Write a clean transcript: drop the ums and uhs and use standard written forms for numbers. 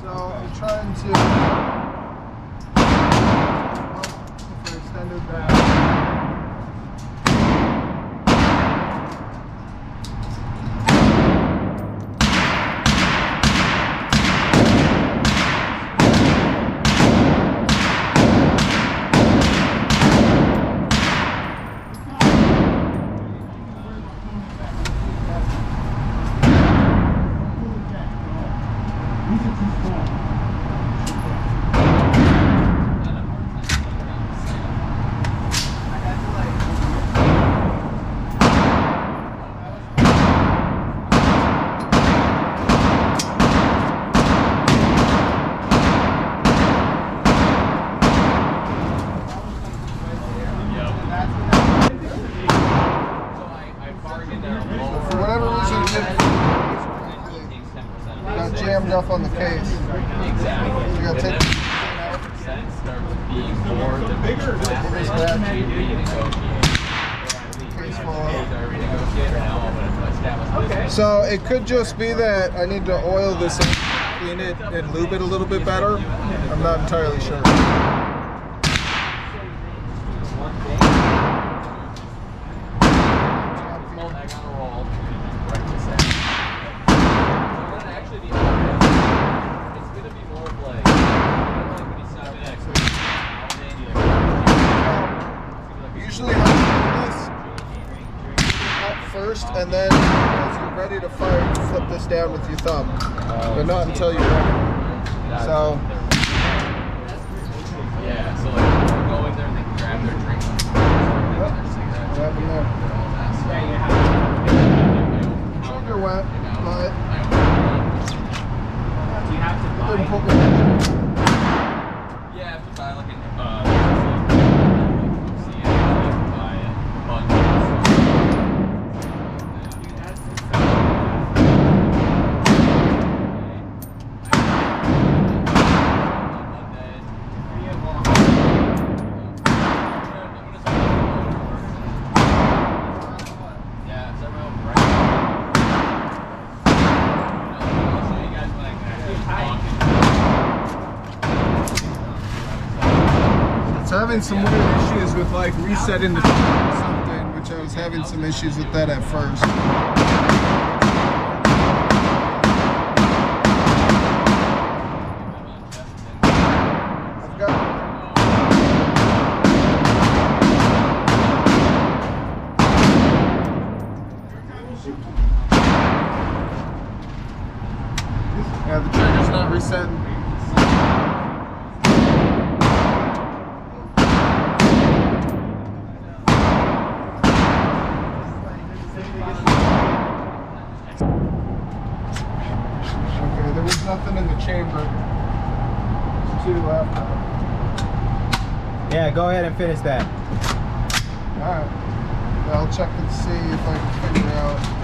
So I'm trying to, if I extended that. Got jammed up on the case. Exactly. You gotta take So it could just be that I need to oil this and clean it and lube it a little bit better. I'm not entirely sure. Usually I do this up first, and then as you're ready to fire, you flip this down with your thumb, but not until you're ready. So yeah, so like people go in there and they can grab their drink. Grab them there. Trigger wet, but do you have to buy? Yeah, I have to buy like an it's having some weird issues with like resetting the or something, which I was having some issues with that at first. Yeah, the trigger's not resetting. Okay, there was nothing in the chamber. There's 2 left. Yeah, go ahead and finish that. Alright. I'll check and see if I can figure out